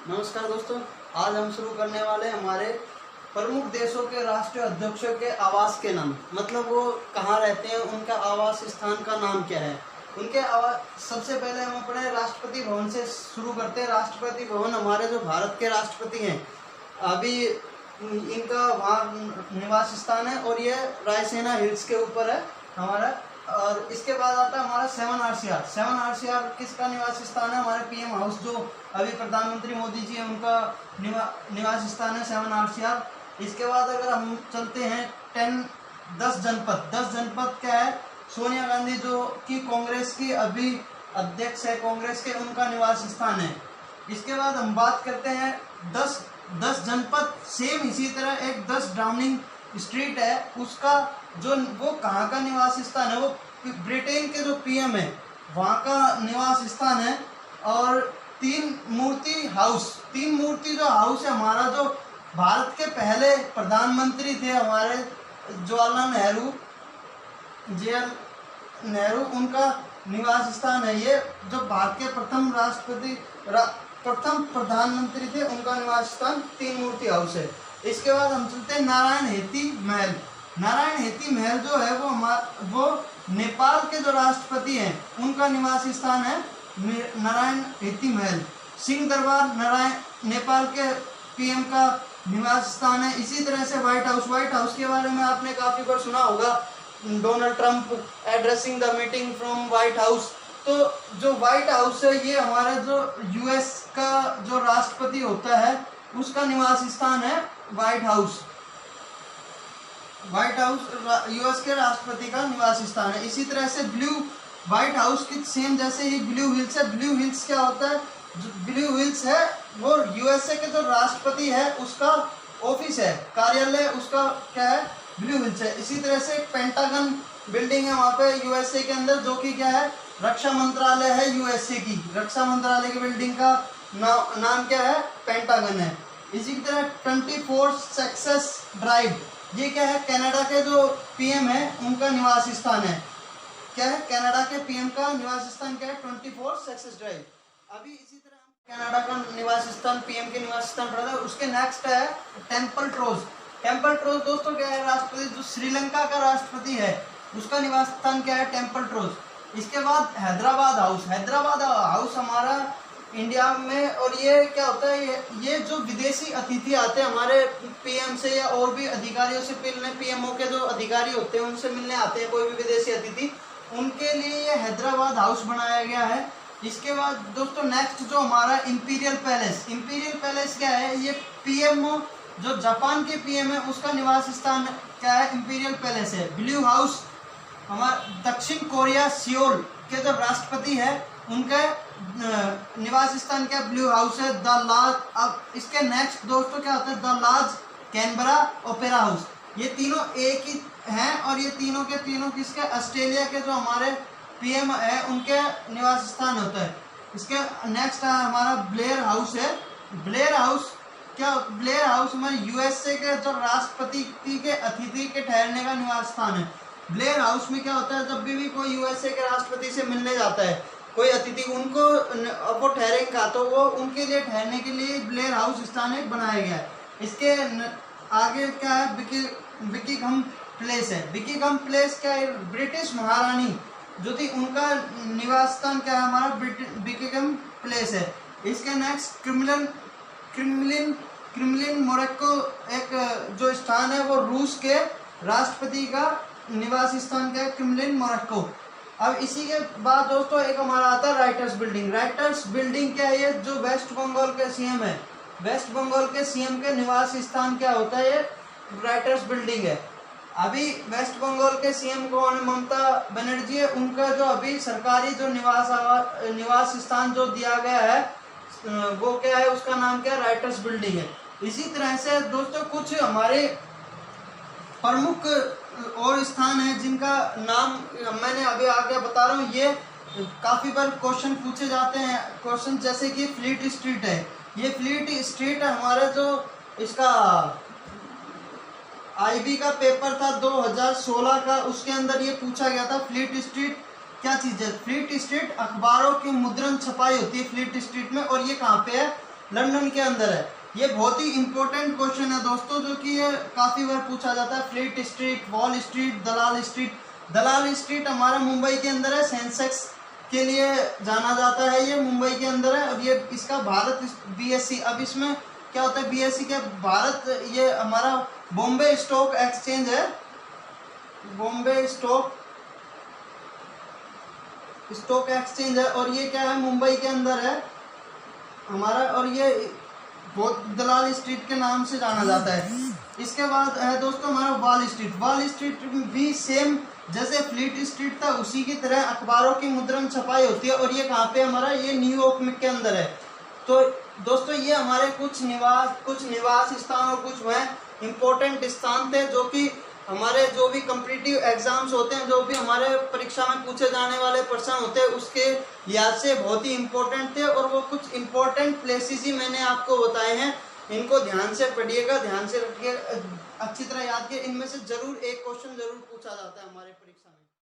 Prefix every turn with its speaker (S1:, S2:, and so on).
S1: नमस्कार दोस्तों, आज हम शुरू करने वाले हमारे प्रमुख देशों के राष्ट्रीय अध्यक्षों के आवास के नाम। मतलब वो कहाँ रहते हैं, उनका आवास स्थान का नाम क्या है, उनके आवास। सबसे पहले हम अपने राष्ट्रपति भवन से शुरू करते हैं। राष्ट्रपति भवन हमारे जो भारत के राष्ट्रपति हैं, अभी इनका वहाँ निवास स्थान है और ये रायसेना हिल्स के ऊपर है हमारा। और इसके बाद आता है हमारा 7 आर किसका निवास स्थान है? हमारे पीएम हाउस, जो अभी प्रधानमंत्री मोदी जी हैं, उनका निवास स्थान है 7 आर। इसके बाद अगर हम चलते हैं 10 जनपद क्या है? सोनिया गांधी जो कि कांग्रेस की अभी अध्यक्ष है कांग्रेस के, उनका निवास स्थान है। इसके बाद हम बात करते हैं 10 जनपद, सेम इसी तरह एक 10 डाउनिंग स्ट्रीट है, उसका जो वो कहाँ का निवास स्थान है? वो ब्रिटेन के जो पीएम है वहाँ का निवास स्थान है। और 3 मूर्ति जो हाउस है हमारा, जो भारत के पहले प्रधानमंत्री थे हमारे जवाहरलाल नेहरू, उनका निवास स्थान है ये। जो भारत के प्रथम प्रधानमंत्री थे, उनका निवास स्थान 3 मूर्ति हाउस है। इसके बाद हम चलते हैं नारायण हेती महल जो है वो नेपाल के जो राष्ट्रपति हैं, उनका निवास स्थान है नारायण हेती महल। सिंह दरबार नेपाल के पीएम का निवास स्थान है। इसी तरह से व्हाइट हाउस के बारे में आपने काफी बार सुना होगा, Donald Trump addressing the meeting from white house. तो जो व्हाइट हाउस है, ये हमारा जो यूएस का जो राष्ट्रपति होता है, उसका निवास स्थान है व्हाइट हाउस यूएस के राष्ट्रपति का निवास स्थान है। इसी तरह से व्हाइट हाउस की सेम जैसे ही ब्लू हिल्स है। ब्लू हिल्स क्या होता है? ब्लू हिल्स है वो यूएसए के जो राष्ट्रपति है, उसका ऑफिस है, कार्यालय उसका क्या है? ब्लू हिल्स है। इसी तरह से पेंटागन बिल्डिंग है वहाँ पे यूएसए के अंदर, जो कि क्या है? रक्षा मंत्रालय है यूएसए की। रक्षा मंत्रालय की बिल्डिंग का नाम क्या है? पेंटागन है। इसी की तरह 24 सक्सेस ड्राइव, ये क्या है? कनाडा के जो पीएम है, उनका निवास स्थान है। क्या है? कनाडा के पीएम का निवास स्थान क्या है? 24 सक्सेस ड्राइव। अभी इसी तरह कनाडा का निवास स्थान, पीएम के निवास स्थान पड़ा था। उसके नेक्स्ट है टेम्पल ट्रोज दोस्तों क्या है? राष्ट्रपति जो श्रीलंका का राष्ट्रपति है, उसका निवास स्थान क्या है? टेम्पल ट्रोज। इसके बाद हैदराबाद हाउस हमारा इंडिया में। और ये क्या होता है? ये जो विदेशी अतिथि आते हैं हमारे पीएम से या और भी अधिकारियों से मिलने, पीएमओ के जो अधिकारी होते हैं उनसे मिलने आते हैं कोई भी विदेशी अतिथि, उनके लिए ये हैदराबाद हाउस बनाया गया है। इसके बाद दोस्तों नेक्स्ट जो हमारा इंपीरियल पैलेस क्या है? ये पीएमओ जो जापान के पीएम है, उसका निवास स्थान क्या है? इंपीरियल पैलेस है। ब्लू हाउस हमारा दक्षिण कोरिया सियोल के जो राष्ट्रपति है, उनका निवास स्थान क्या? ब्लू हाउस है। द लाज। अब इसके नेक्स्ट दोस्तों क्या होता है? द लाज कैनबरा ओपेरा हाउस। ये तीनों एक ही हैं और ये तीनों के तीनों किसके? ऑस्ट्रेलिया के जो हमारे पीएम है, उनके निवास स्थान होता है। इसके नेक्स्ट हमारा ब्लेयर हाउस है। ब्लेयर हाउस हमारे यूएसए के जो राष्ट्रपति के अतिथि के ठहरने का निवास स्थान है। ब्लेयर हाउस में क्या होता है? जब भी कोई यूएसए के राष्ट्रपति से मिलने जाता है कोई अतिथि, उनको वो ठहरेगा तो वो उनके लिए ठहरने के लिए ब्लेयर हाउस स्थान एक बनाया गया है। इसके आगे क्या है? बिकिंघम प्लेस है। बिकिंघम प्लेस क्या है? ब्रिटिश महारानी जो थी, उनका निवास स्थान क्या है? हमारा बिकिंघम प्लेस है। इसके नेक्स्ट क्रेमलिन मोरक्को एक जो स्थान है, वो रूस के राष्ट्रपति का निवास स्थान क्या है? Kremlin Morocco. अब इसी के बाद दोस्तों एक हमारा आता है राइटर्स बिल्डिंग क्या है? ये जो वेस्ट बंगाल के सीएम है, वेस्ट बंगाल के सीएम के निवास स्थान क्या होता है? ये राइटर्स बिल्डिंग है। अभी वेस्ट बंगाल के सीएम कौन है? ममता बनर्जी है। उनका जो अभी सरकारी जो निवास स्थान जो दिया गया है, वो क्या है? उसका नाम क्या है? राइटर्स बिल्डिंग है। इसी तरह से दोस्तों कुछ हमारे प्रमुख और स्थान है जिनका नाम मैंने अभी आगे बता रहा हूँ। ये काफी बार क्वेश्चन पूछे जाते हैं। क्वेश्चन जैसे कि फ्लीट स्ट्रीट है। ये फ्लीट स्ट्रीट हमारे जो इसका आईबी का पेपर था 2016 का, उसके अंदर ये पूछा गया था फ्लीट स्ट्रीट क्या चीज है। फ्लीट स्ट्रीट अखबारों की मुद्रण छपाई होती है फ्लीट स्ट्रीट में, और ये कहाँ पे है? लंदन के अंदर है। ये बहुत ही इंपॉर्टेंट क्वेश्चन है दोस्तों, जो कि ये काफी बार पूछा जाता है। फ्लीट स्ट्रीट, वॉल स्ट्रीट, दलाल स्ट्रीट। दलाल स्ट्रीट हमारा मुंबई के अंदर है, सेंसेक्स के लिए जाना जाता है, ये मुंबई के अंदर है। और ये इसका भारत BSE, अब इसमें क्या होता है BSE के भारत, ये हमारा बॉम्बे स्टॉक एक्सचेंज है, बॉम्बे स्टॉक एक्सचेंज है। और ये क्या है, मुंबई के अंदर है हमारा, और ये बहुत दलाल स्ट्रीट के नाम से जाना जाता है। इसके बाद है दोस्तों हमारा वॉल स्ट्रीट। वॉल स्ट्रीट भी सेम जैसे फ्लीट स्ट्रीट था उसी की तरह अखबारों की मुद्रण छपाई होती है। और ये कहाँ पे हमारा, ये न्यूयॉर्क के अंदर है। तो दोस्तों ये हमारे कुछ निवास स्थान और कुछ वह इम्पोर्टेंट स्थान थे, जो कि हमारे जो भी कॉम्पिटिटिव एग्जाम्स होते हैं, जो भी हमारे परीक्षा में पूछे जाने वाले प्रश्न होते हैं, उसके लिहाज से बहुत ही इम्पोर्टेंट थे। और वो कुछ इम्पोर्टेंट प्लेसेस ही मैंने आपको बताए हैं, इनको ध्यान से पढ़िएगा, ध्यान से रखिए, अच्छी तरह याद किए। इनमें से जरूर एक क्वेश्चन जरूर पूछा जाता है हमारे परीक्षा में।